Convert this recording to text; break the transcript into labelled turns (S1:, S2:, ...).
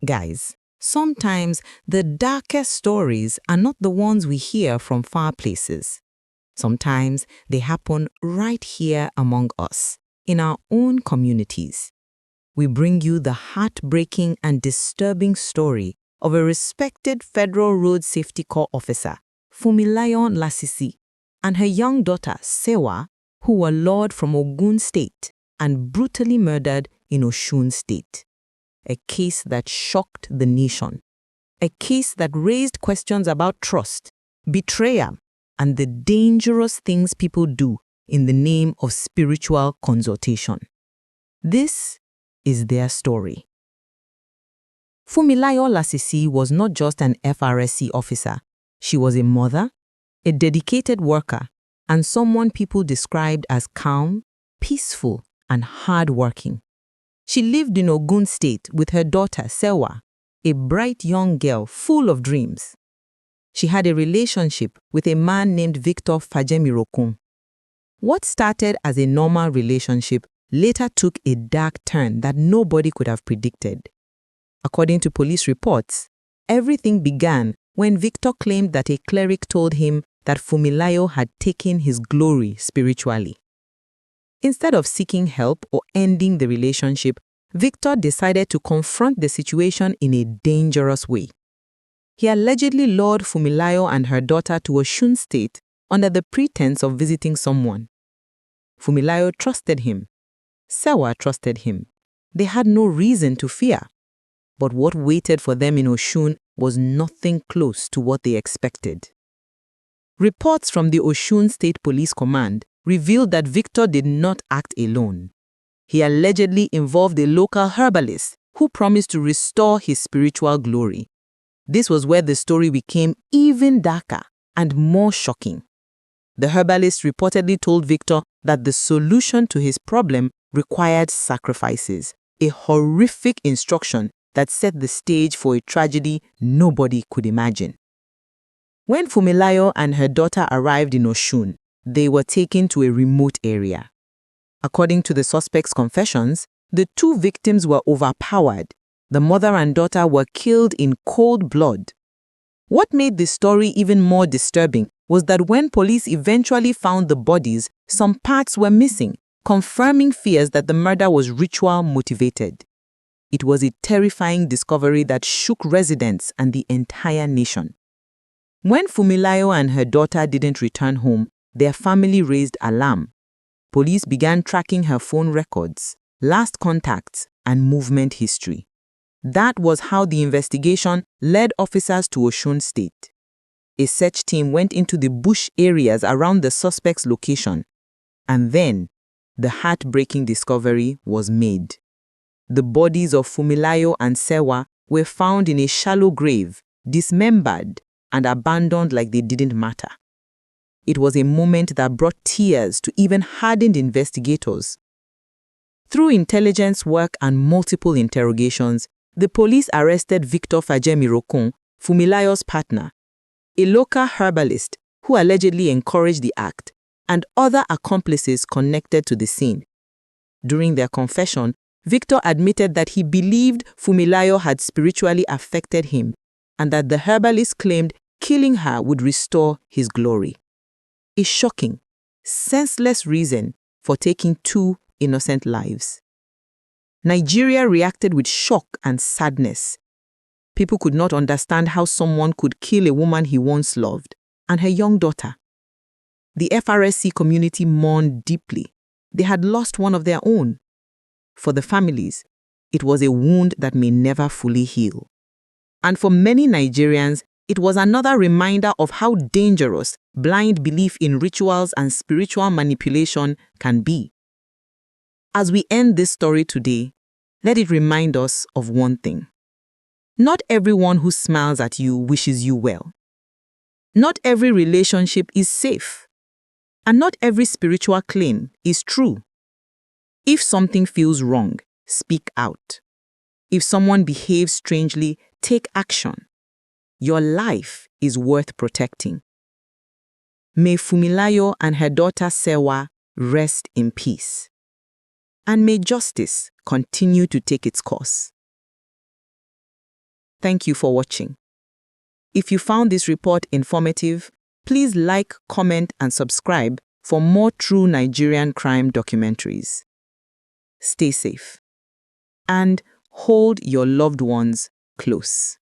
S1: Guys, sometimes the darkest stories are not the ones we hear from far places. Sometimes they happen right here among us, in our own communities. We bring you the heartbreaking and disturbing story of a respected Federal Road Safety Corps officer, Funmilayo Lasisi, and her young daughter, Sewa, who were lured from Ogun State and brutally murdered in Osun State. A case that shocked the nation. A case that raised questions about trust, betrayal, and the dangerous things people do in the name of spiritual consultation. This is their story. Funmilayo Lasisi was not just an FRSC officer. She was a mother, a dedicated worker, and someone people described as calm, peaceful, and hardworking. She lived in Ogun State with her daughter, Sewa, a bright young girl full of dreams. She had a relationship with a man named Victor Fajemirokun. What started as a normal relationship later took a dark turn that nobody could have predicted. According to police reports, everything began when Victor claimed that a cleric told him that Funmilayo had taken his glory spiritually. Instead of seeking help or ending the relationship, Victor decided to confront the situation in a dangerous way. He allegedly lured Funmilayo and her daughter to Osun State under the pretense of visiting someone. Funmilayo trusted him. Sewa trusted him. They had no reason to fear. But what waited for them in Osun was nothing close to what they expected. Reports from the Osun State Police Command revealed that Victor did not act alone. He allegedly involved a local herbalist who promised to restore his spiritual glory. This was where the story became even darker and more shocking. The herbalist reportedly told Victor that the solution to his problem required sacrifices, a horrific instruction that set the stage for a tragedy nobody could imagine. When Funmilayo and her daughter arrived in Osun, they were taken to a remote area. According to the suspect's confessions, the two victims were overpowered. The mother and daughter were killed in cold blood. What made this story even more disturbing was that when police eventually found the bodies, some parts were missing, confirming fears that the murder was ritual motivated. It was a terrifying discovery that shook residents and the entire nation. When Funmilayo and her daughter didn't return home, their family raised alarm. Police began tracking her phone records, last contacts, and movement history. That was how the investigation led officers to Osun State. A search team went into the bush areas around the suspect's location. And then, the heartbreaking discovery was made. The bodies of Funmilayo and Sewa were found in a shallow grave, dismembered, and abandoned like they didn't matter. It was a moment that brought tears to even hardened investigators. Through intelligence work and multiple interrogations, the police arrested Victor Fajemirokun, Funmilayo's partner, a local herbalist who allegedly encouraged the act, and other accomplices connected to the scene. During their confession, Victor admitted that he believed Funmilayo had spiritually affected him, and that the herbalist claimed killing her would restore his glory. A shocking, senseless reason for taking two innocent lives. Nigeria reacted with shock and sadness. People could not understand how someone could kill a woman he once loved, and her young daughter. The FRSC community mourned deeply. They had lost one of their own. For the families, it was a wound that may never fully heal. And for many Nigerians, it was another reminder of how dangerous blind belief in rituals and spiritual manipulation can be. As we end this story today, let it remind us of one thing. Not everyone who smiles at you wishes you well. Not every relationship is safe. And not every spiritual claim is true. If something feels wrong, speak out. If someone behaves strangely, take action. Your life is worth protecting. May Funmilayo and her daughter Sewa rest in peace. And may justice continue to take its course. Thank you for watching. If you found this report informative, please like, comment, and subscribe for more true Nigerian crime documentaries. Stay safe and hold your loved ones close.